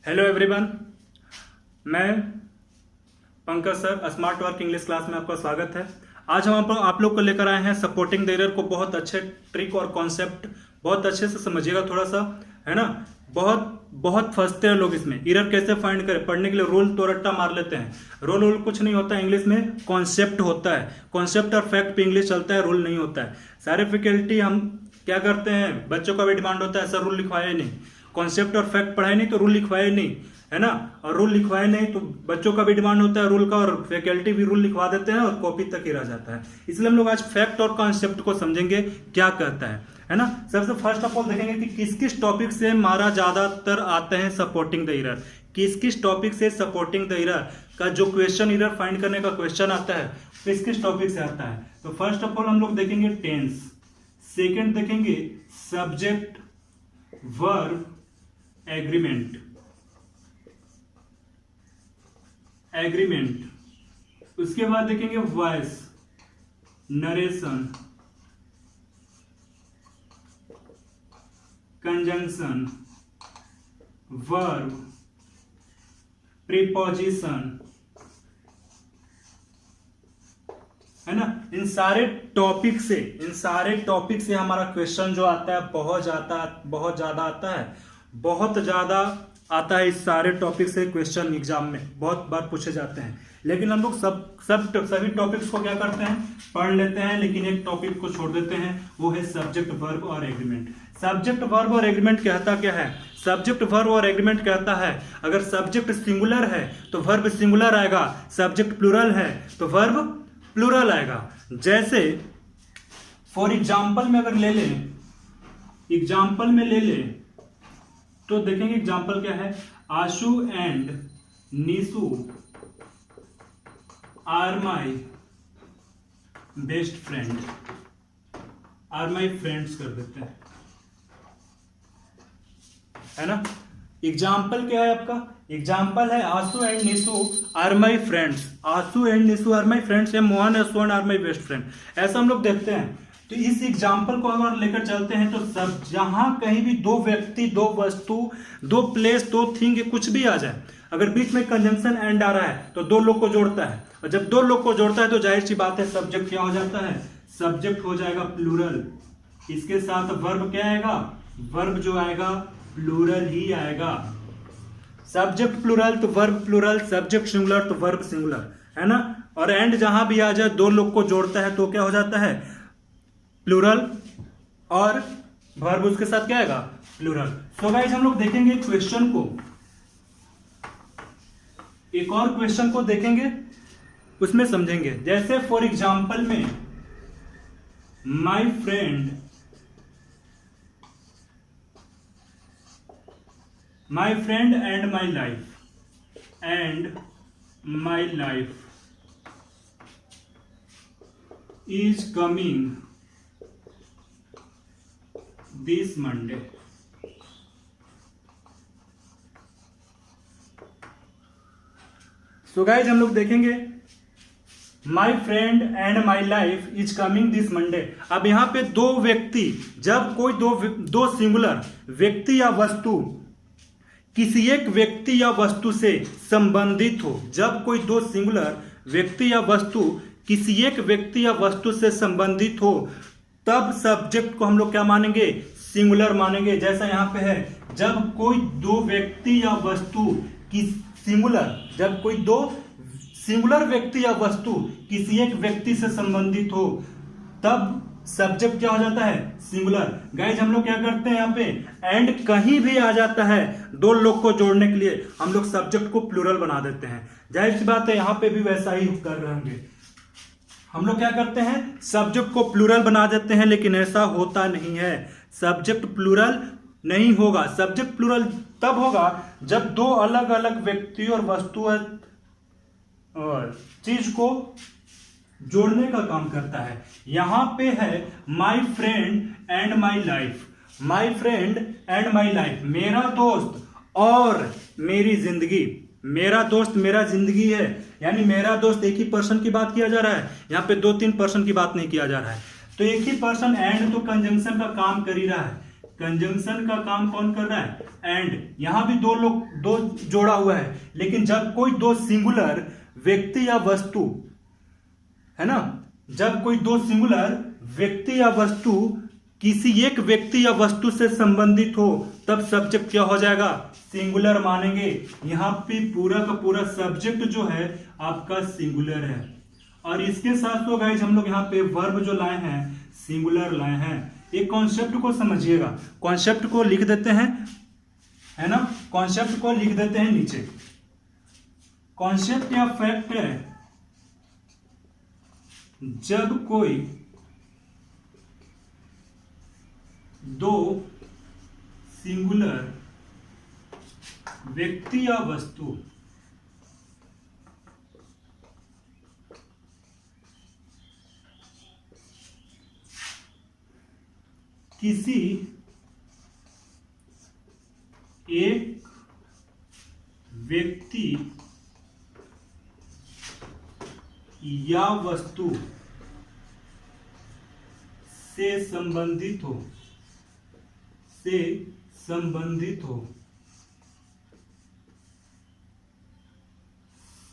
Hello everyone, मैं Pankaj sir smart work English class में आपका स्वागत है। आज हम आप लोग को लेकर आए हैं सपोर्टिंग द एरर को। बहुत अच्छे ट्रिक और कॉन्सेप्ट बहुत अच्छे से समझिएगा थोड़ा सा, है ना। बहुत बहुत फंसते हैं लोग इसमें। एरर कैसे फाइंड करें, पढ़ने के लिए रोल तो रट्टा मार लेते हैं। रोल कुछ नहीं होता है, इंग्लिश में कॉन्सेप्ट होता है। कॉन्सेप्ट और फैक्ट पे इंग्लिश चलता है, रूल नहीं होता है। सारे फैकल्टी हम क्या करते हैं, बच्चों का भी डिमांड होता है सर रूल लिखवाए नहीं, कॉन्सेप्ट और फैक्ट पढ़ाए नहीं तो रूल लिखवाए नहीं, है ना। और रूल लिखवाए नहीं तो बच्चों का भी डिमांड होता है रूल का, और फैकल्टी भी रूल लिखवा देते हैं और कॉपी तक ही रह जाता है। इसलिए हम लोग आज फैक्ट और कॉन्सेप्ट को समझेंगे क्या कहता है ना। सबसे फर्स्ट ऑफ ऑल देखेंगे कि किस किस टॉपिक से हमारा ज्यादातर आते हैं सपोर्टिंग द एरर। किस किस टॉपिक से सपोर्टिंग द एरर का जो क्वेश्चन, एरर फाइंड करने का क्वेश्चन आता है, किस किस टॉपिक से आता है। तो फर्स्ट ऑफ ऑल हम लोग देखेंगे टेंस, सेकेंड देखेंगे सब्जेक्ट वर्ब एग्रीमेंट, उसके बाद देखेंगे voice, narration, conjunction, verb, preposition, है ना। इन सारे टॉपिक से हमारा क्वेश्चन जो आता है बहुत ज्यादा आता है। इस सारे टॉपिक से क्वेश्चन एग्जाम में बहुत बार पूछे जाते हैं। लेकिन हम लोग सभी टॉपिक्स को क्या करते हैं, पढ़ लेते हैं, लेकिन एक टॉपिक को छोड़ देते हैं, वो है सब्जेक्ट वर्ब और एग्रीमेंट। सब्जेक्ट वर्ब और एग्रीमेंट कहता क्या है? सब्जेक्ट वर्ब और एग्रीमेंट कहता है अगर सब्जेक्ट सिंगुलर है तो वर्ब सिंगुलर आएगा, सब्जेक्ट प्लूरल है तो वर्ब प्लूरल आएगा। जैसे फॉर एग्जाम्पल में अगर ले लें तो देखेंगे एग्जाम्पल क्या है। Ashu and Nisu are my best friend, are my friends कर देते हैं, है ना। एग्जाम्पल क्या है आपका? एग्जाम्पल है Ashu and Nishu are my friends, Ashu and Nishu are my friends, या Mohan and Suvan are my best friend. ऐसा हम लोग देखते हैं। तो इस एग्जाम्पल को अगर लेकर चलते हैं तो सब जहां कहीं भी दो व्यक्ति, दो वस्तु, दो प्लेस, दो थिंग, कुछ भी आ जाए, अगर बीच में कंजंक्शन एंड आ रहा है तो दो लोग को जोड़ता है, और जब दो लोग को जोड़ता है तो जाहिर सी बात है सब्जेक्ट क्या हो जाता है, सब्जेक्ट हो जाएगा प्लूरल। इसके साथ वर्ब क्या आएगा? वर्ब जो आएगा प्लूरल ही आएगा। सब्जेक्ट प्लूरल तो वर्ब प्लूरल, सब्जेक्ट सिंगुलर तो वर्ब सिंगुलर, है ना। और एंड जहां भी आ जाए, दो लोग को जोड़ता है तो क्या हो जाता है, प्लूरल, और वर्ब उसके साथ क्या आएगा, प्लूरल। तो गाइस हम लोग देखेंगे क्वेश्चन को, एक और क्वेश्चन को देखेंगे, उसमें समझेंगे। जैसे फॉर एग्जाम्पल में my friend and my life is coming this Monday. So guys हम लोग देखेंगे my friend and my life is coming this Monday. अब यहां पे दो व्यक्ति, जब कोई दो सिंगुलर व्यक्ति या वस्तु किसी एक व्यक्ति या वस्तु से संबंधित हो, जब कोई दो सिंगुलर व्यक्ति या वस्तु किसी एक व्यक्ति या वस्तु से संबंधित हो, तब सब्जेक्ट को हम लोग क्या मानेंगे, सिंगुलर मानेंगे। जैसा यहां पे है, जब कोई दो व्यक्ति या वस्तु की जब कोई दो सिंगुलर व्यक्ति या वस्तु किसी एक व्यक्ति से संबंधित हो, तब सब्जेक्ट क्या हो जाता है, सिंगुलर। गाइज हम लोग क्या करते हैं यहाँ पे, एंड कहीं भी आ जाता है दो लोग को जोड़ने के लिए, हम लोग सब्जेक्ट को प्लूरल बना देते हैं। जाहिर सी बात है यहाँ पे भी वैसा ही कर रहे होंगे। हम लोग क्या करते हैं, सब्जेक्ट को प्लूरल बना देते हैं, लेकिन ऐसा होता नहीं है। सब्जेक्ट प्लूरल नहीं होगा। सब्जेक्ट प्लूरल तब होगा जब दो अलग अलग व्यक्ति और वस्तु और चीज को जोड़ने का काम करता है। यहां पे है my friend and my life, my friend and my life, मेरा दोस्त और मेरी जिंदगी। मेरा दोस्त मेरा जिंदगी है, यानी मेरा दोस्त एक ही पर्सन की बात किया जा रहा है, यहाँ पे 2-3 पर्सन की बात नहीं किया जा रहा है। तो एक ही पर्सन, एंड तो कंजंक्शन का काम कर ही रहा है। कंजंक्शन का काम कौन कर रहा है? एंड। यहां भी दो जोड़ा हुआ है, लेकिन जब कोई दो सिंगुलर व्यक्ति या वस्तु, है ना, जब कोई दो सिंगुलर व्यक्ति या वस्तु किसी एक व्यक्ति या वस्तु से संबंधित हो, तब सब्जेक्ट क्या हो जाएगा? सिंगुलर मानेंगे। यहां पे पूरा का पूरा सब्जेक्ट जो है आपका सिंगुलर है। और इसके साथ तो गाइस हम लोग यहाँ पे वर्ब जो लाए हैं सिंगुलर लाए हैं। एक कॉन्सेप्ट को समझिएगा, कॉन्सेप्ट को लिख देते हैं, है ना, कॉन्सेप्ट को लिख देते हैं नीचे। कॉन्सेप्ट या फैक्ट है, जब कोई दो सिंगुलर व्यक्ति या वस्तु किसी एक व्यक्ति या वस्तु से संबंधित हो, से संबंधित हो,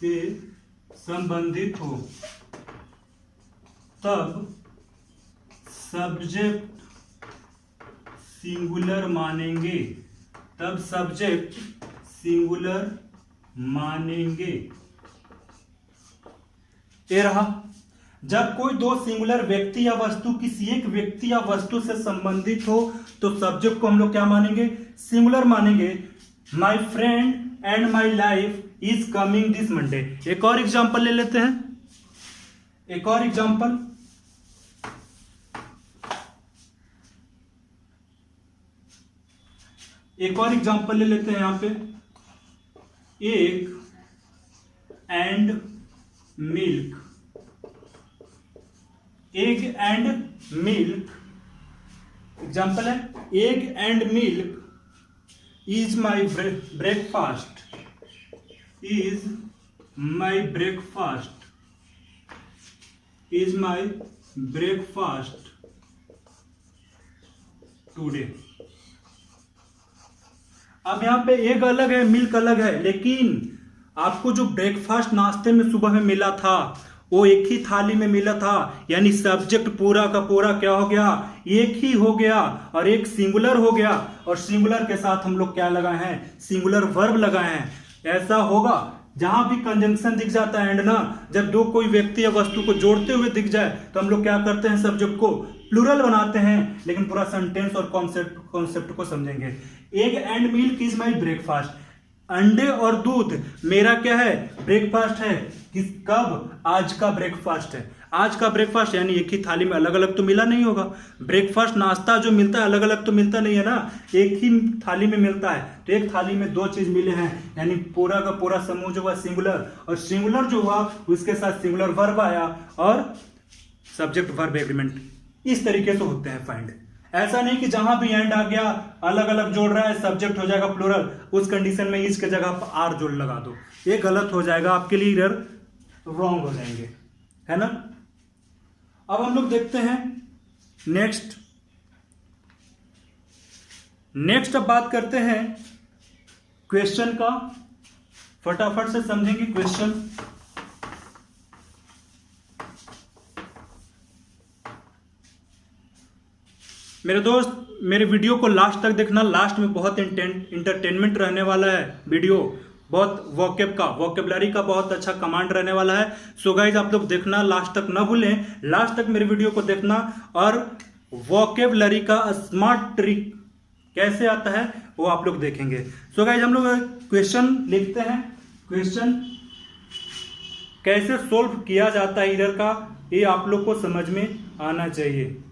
से संबंधित हो, तब सब्जेक्ट सिंगुलर मानेंगे, तब सब्जेक्ट सिंगुलर मानेंगे। ये रहा, जब कोई दो सिंगुलर व्यक्ति या वस्तु किसी एक व्यक्ति या वस्तु से संबंधित हो, तो सब्जेक्ट को हम लोग क्या मानेंगे? सिंगुलर मानेंगे। My friend and my life is coming this Monday. एक और एग्जाम्पल ले लेते हैं, एक और एग्जाम्पल। एक और एग्जाम्पल ले लेते हैं यहां पे। Egg and milk, egg and milk example है। Egg and milk is my breakfast, is my breakfast, is my breakfast today. अब यहां पे एग अलग है, मिल्क अलग है, लेकिन आपको जो ब्रेकफास्ट नाश्ते में सुबह में मिला था वो एक ही थाली में मिला था, यानी सब्जेक्ट पूरा का पूरा क्या हो गया? एक ही हो गया, और एक सिंगुलर हो गया। और सिंगुलर के साथ हम लोग क्या लगाए हैं? सिंगुलर वर्ब लगाए हैं। ऐसा होगा जहां भी कंजंक्शन दिख जाता है एंड ना, जब दो कोई व्यक्ति या वस्तु को जोड़ते हुए दिख जाए तो हम लोग क्या करते हैं? सब्जेक्ट को प्लूरल बनाते हैं, लेकिन पूरा सेंटेंस और कॉन्सेप्ट को समझेंगे। Egg and milk is my breakfast, अंडे और दूध मेरा क्या है? ब्रेकफास्ट है। किस कब? आज का ब्रेकफास्ट है। आज का ब्रेकफास्ट यानी एक ही थाली में अलग अलग तो मिला नहीं होगा। ब्रेकफास्ट नाश्ता जो मिलता है अलग अलग तो मिलता नहीं है ना, एक ही थाली में मिलता है। तो एक थाली में दो चीज मिले हैं, यानी पूरा का पूरा समूह जो हुआ सिंगुलर, और सिंगुलर जो हुआ उसके साथ सिंगुलर वर्ब आया और सब्जेक्ट वर्ब एग्रीमेंट। इस तरीके से होते हैं फाइंड। ऐसा नहीं कि जहां भी एंड आ गया अलग अलग जोड़ रहा है सब्जेक्ट हो जाएगा प्लूरल, उस कंडीशन में इज के जगह आप आर जोड़ लगा दो, ये गलत हो जाएगा, आपके लिए इधर रॉन्ग हो जाएंगे, है ना। अब हम लोग देखते हैं नेक्स्ट अब बात करते हैं क्वेश्चन का। फटाफट से समझेंगे क्वेश्चन। मेरे दोस्त मेरे वीडियो को लास्ट तक देखना, लास्ट में बहुत इंटरटेनमेंट रहने वाला है वीडियो, बहुत वोकेबलरी का बहुत अच्छा कमांड रहने वाला है। सो गाइज आप लोग देखना, लास्ट तक ना भूलें, लास्ट तक मेरे वीडियो को देखना। और वोकेबलरी का स्मार्ट ट्रिक कैसे आता है वो आप लोग देखेंगे। सो गाइज हम लोग क्वेश्चन लिखते हैं। क्वेश्चन कैसे सोल्व किया जाता है इधर का, ये आप लोग को समझ में आना चाहिए।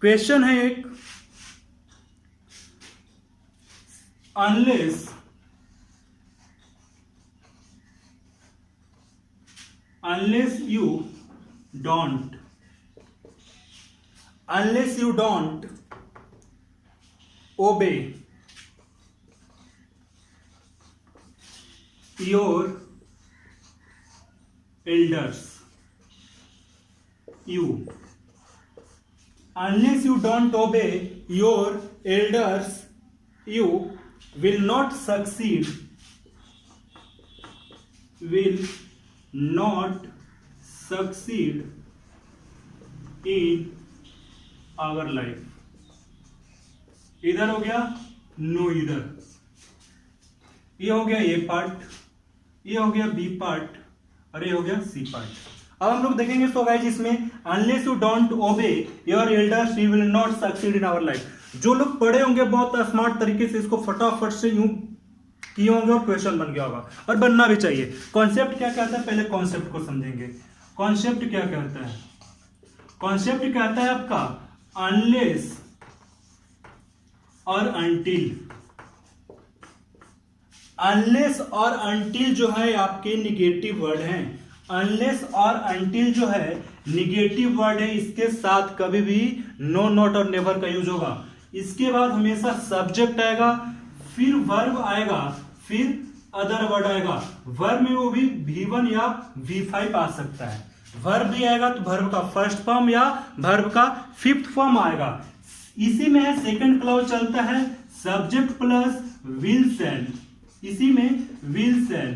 क्वेश्चन है एक, unless you don't obey your elders, you. Unless you don't obey your elders, you will not succeed. Will not succeed in our life. इधर हो गया नो इधर, ये हो गया ए पार्ट, ये हो गया बी पार्ट और ये हो गया सी पार्ट. अब हम लोग देखेंगे सो गाइस इसमें unless you don't obey your elders you will not succeed in our life. जो लोग पढ़े होंगे बहुत स्मार्ट तरीके से इसको फटाफट से यूं किए होंगे और क्वेश्चन बन गया होगा और बनना भी चाहिए. कॉन्सेप्ट क्या कहता है, पहले कॉन्सेप्ट को समझेंगे. कॉन्सेप्ट क्या कहता है? कॉन्सेप्ट कहता है आपका अनलेस और अनटिल. अनलेस और अनटिल जो है आपके निगेटिव वर्ड हैं. अनलेस और अनटिल जो है निगेटिव वर्ड है, इसके साथ कभी भी नो, नॉट और नेवर का यूज होगा. इसके बाद हमेशा सब्जेक्ट आएगा, फिर वर्ब आएगा, फिर अदर वर्ड आएगा. वर्ब में वो भी V1 या V5 आ सकता है. वर्ब भी आएगा तो वर्ब का फर्स्ट फॉर्म या वर्ब का फिफ्थ फॉर्म आएगा. इसी में है सेकंड क्लॉज चलता है सब्जेक्ट प्लस विल सेल. इसी में will shall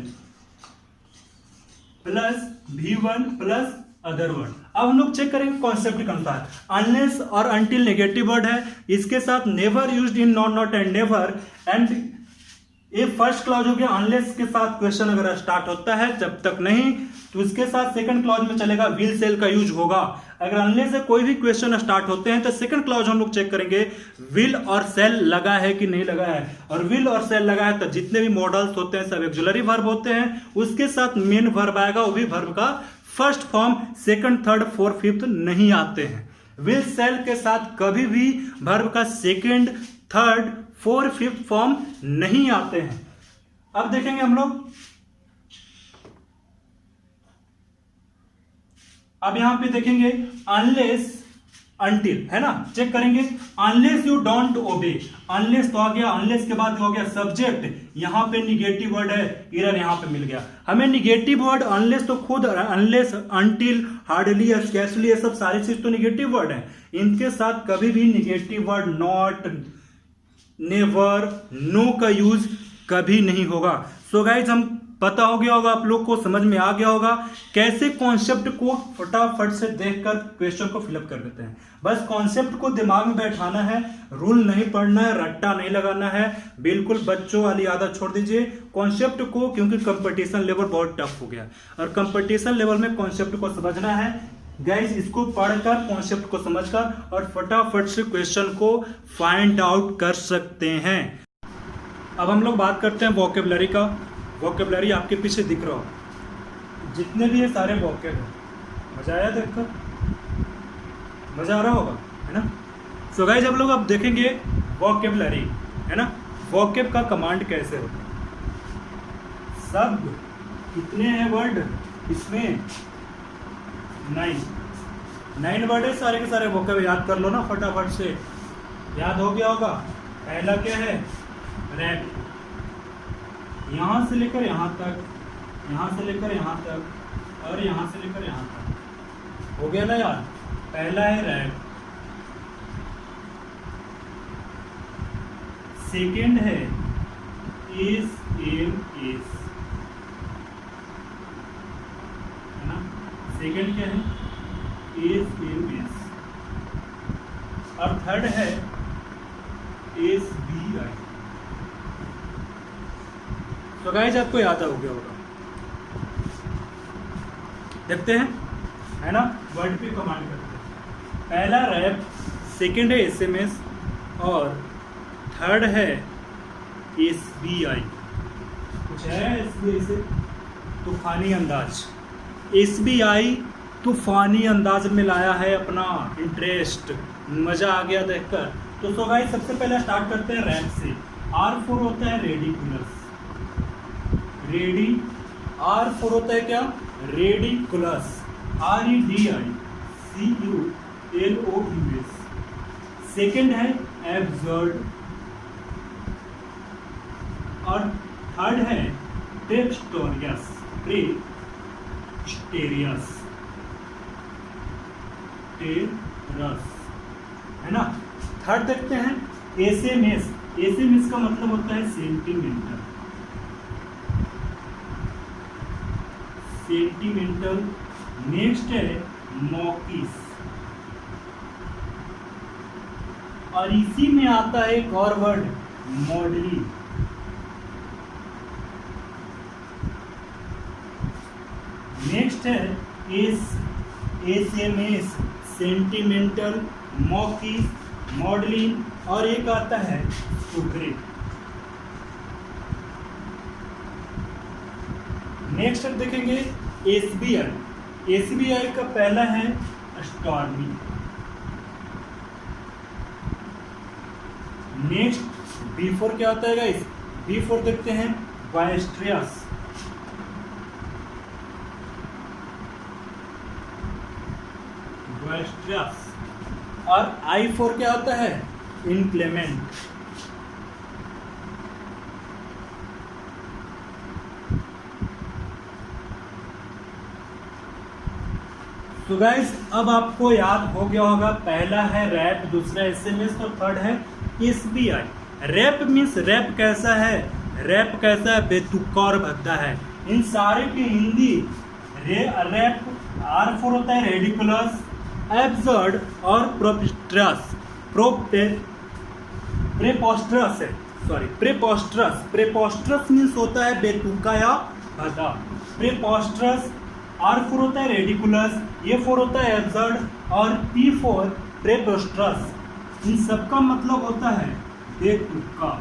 plus V1 plus other word. अब हम लोग चेक करेंगे कॉन्सेप्ट के अनुसार. अनलेस और अनटिल नेगेटिव वर्ड है, इसके साथ never used in not, not and never. And ये फर्स्ट क्लॉज हो गया. अनलेस के साथ क्वेश्चन अगर स्टार्ट होता है, जब तक नहीं तो उसके साथ सेकंड क्लॉज में चलेगा विल सेल का यूज होगा. अगर अनलेस से कोई भी क्वेश्चन स्टार्ट होते हैं तो सेकंड क्लॉज हम लोग चेक करेंगे विल और सेल लगा है कि नहीं लगा है. और विल और सेल लगा है तो जितने भी मॉडल्स होते हैं सब ऑक्सिलरी वर्ब होते हैं. उसके साथ मेन वर्ब आएगा, वो भी वर्ब का first form, second, third, fourth, fifth नहीं आते हैं. विल सेल के साथ कभी भी वर्ब का second, third, fourth, fifth form नहीं आते हैं. अब देखेंगे हम लोग. अब यहां पे देखेंगे अनलेस अनटिल है ना, चेक करेंगे. अनलेस यू डोंट ओबे, अनलेस तो आ गया, अनलेस के बाद हो गया सब्जेक्ट, यहां पे निगेटिव वर्ड है, इरर यहां पे मिल गया. हमें निगेटिव वर्ड अनलेस तो खुद, अनलेस, अनटिल, हार्डली, स्कैर्सली, ये सब सारी चीज तो निगेटिव वर्ड है. इनके साथ कभी भी negative word not, never, no का यूज कभी नहीं होगा. सो गाइज हम पता हो गया होगा, आप लोग को समझ में आ गया होगा कैसे कॉन्सेप्ट को फटाफट से देखकर क्वेश्चन को फिलअप कर देते हैं. बस कॉन्सेप्ट को दिमाग में बैठाना है, रूल नहीं पढ़ना है, रट्टा नहीं लगाना है. बिल्कुल बच्चों वाली आदत छोड़ दीजिए कॉन्सेप्ट को, क्योंकि कंपटीशन लेवल बहुत टफ हो गया और कंपटीशन लेवल में कॉन्सेप्ट को समझना है. गाइज इसको पढ़कर, कॉन्सेप्ट को समझकर और फटाफट से क्वेश्चन को फाइंड आउट कर सकते हैं. अब हम लोग बात करते हैं वोकेबलरी का. वोकेबलरी आपके पीछे दिख रहा हो, जितने भी ये सारे वोकेब हैं. मजा आया देखकर? मजा आ रहा होगा है ना. सो गाइस हम लोग अब देखेंगे वोकेबलरी है ना. वोकेब का कमांड कैसे होता है. शब्द कितने हैं वर्ड इसमें? 9 वर्ड है. सारे के सारे वोकेब याद कर लो ना फटाफट से. याद हो गया होगा. पहला क्या है? रैप. यहां से लेकर यहां तक, यहां से लेकर यहां तक और यहां से लेकर यहां तक. हो गया ना यार. पहला है रैप. सेकंड है इज, एम, इज है ना. सेकंड क्या है? Is, am, is. और थर्ड है इज, बी, आई. तो गाइस आपको याद हो गया होगा. देखते हैं है ना. वर्ड पे कमांड करते हैं. पहला रैप, सेकंड है एसएमएस और थर्ड है एसबीआई. कुछ है एसबीआई से? तूफानी अंदाज. एसबीआई तूफानी अंदाज में लाया है अपना इंटरेस्ट. मजा आ गया देखकर. तो सो गाइस सबसे पहले स्टार्ट करते हैं रैप से. R4 होता है रेडिकुलस. रेडी. R4 होता है क्या? रेडिकुलस. REDICULOUS. सेकेंड है एब्सर्ड और थर्ड है टेक्स्टोरियस. टेक्स्टेरियस. टेरस, है ना। थर्ड देखते हैं एसएमएस। एसएमएस का मतलब होता है सेंटीमेंटल। सेंटीमेंटल। नेक्स्ट है मॉकिस, और इसी में आता है एक और वर्ड मॉडलिंग। नेक्स्ट है एसएमएस, सेंटीमेंटल, मॉकिस, मॉडलिंग, और एक आता है सुग्रे। नेक्स्ट देखेंगे एसबीआई। एसबीआई का पहला है स्टॉर्मी। नेक्स्ट बी फोर क्या होता है गाइस? बी फोर देखते हैं बायस्ट्रियस। और आई फोर क्या होता है? इनक्लेमेंट। तो गाइस अब आपको याद हो गया होगा, पहला है रैप, दूसरा एसएमएस और थर्ड है एसबीआई। रैप मीन्स रैप कैसा है? रैप कैसा है? बेतुका और भद्दा है। इन सारे की हिंदी रैप आर फोर होता है रेडिकुलस, एब्सर्ड और प्रोपिस्ट्रस। प्रेपोस्ट्रस है, सॉरी प्रेपोस्ट्रस। प्रेपोस्ट्रस मीन्स होता है बेतुका या भद्दा। प्रेपोस्ट्रस। आर फोर होता है रेडिकुलस, ए फोर होता है एब्सर्ड और पी फोर प्रेपोस्ट्रस। इन सबका मतलब होता है बेतुका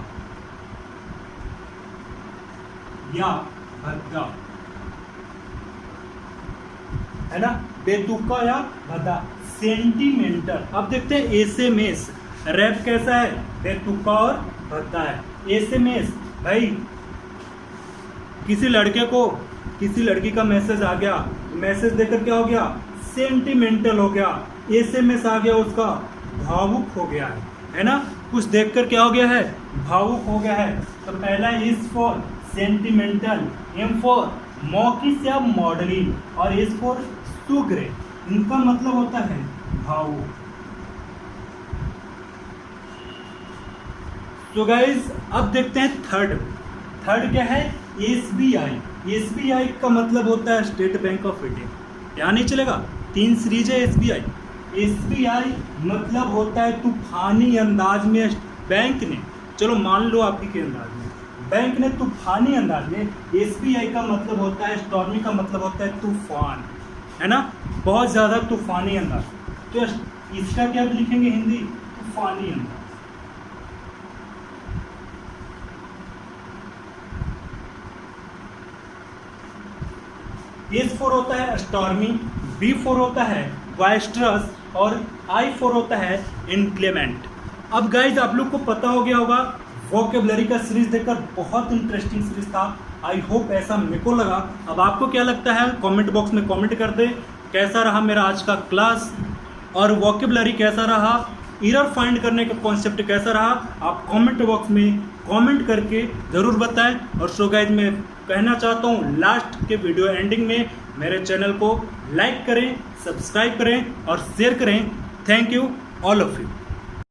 या भद्दा, है ना। बेतुका या भद्दा। सेंटीमेंटल। अब देखते हैं एसएमएस। रैप कैसा है? बेतुका और भद्दा है। एसएमएस भाई किसी लड़के को किसी लड़की का मैसेज आ गया, मैसेज देकर क्या हो गया? सेंटीमेंटल हो गया। एसएमएस आ गया उसका भावुक हो गया है ना। कुछ देखकर क्या हो गया है? भावुक हो गया है। तो पहला is for sentimental, M for मॉकिस या मॉडलिंग, और एस फॉर सुग्रे। इनका मतलब होता है भावुक। तो गाइस अब देखते हैं थर्ड। थर्ड क्या है? एसबीआई। एसबीआई का मतलब होता है स्टेट बैंक ऑफ इंडिया। क्या नहीं चलेगा? 3 सीरीज है एसबीआई। एसबीआई मतलब होता है तूफानी अंदाज में बैंक ने, चलो मान लो आपकी के अंदाज में, बैंक ने तूफानी अंदाज में। एसबीआई का मतलब होता है स्टॉर्मी, का मतलब होता है तूफान, है ना, बहुत ज़्यादा तूफानी अंदाज। तो इसका क्या लिखेंगे हिंदी? तूफानी अंदाज। एस फोर होता है स्टॉर्मी, बी फोर होता है बायस्ट्रस और आई फोर होता है इनक्लेमेंट। अब गाइज आप लोग को पता हो गया होगा, वोकेबलरी का सीरीज देखकर बहुत इंटरेस्टिंग सीरीज था। आई होप ऐसा मेरे को लगा। अब आपको क्या लगता है कमेंट बॉक्स में कमेंट कर दे, कैसा रहा मेरा आज का क्लास और वोकेबलरी कैसा रहा, एरर फाइंड करने का कॉन्सेप्ट कैसा रहा, आप कमेंट बॉक्स में कमेंट करके ज़रूर बताएं। और सो गाइज मैं कहना चाहता हूँ लास्ट के वीडियो एंडिंग में मेरे चैनल को लाइक करें, सब्सक्राइब करें और शेयर करें। Thank you all of you.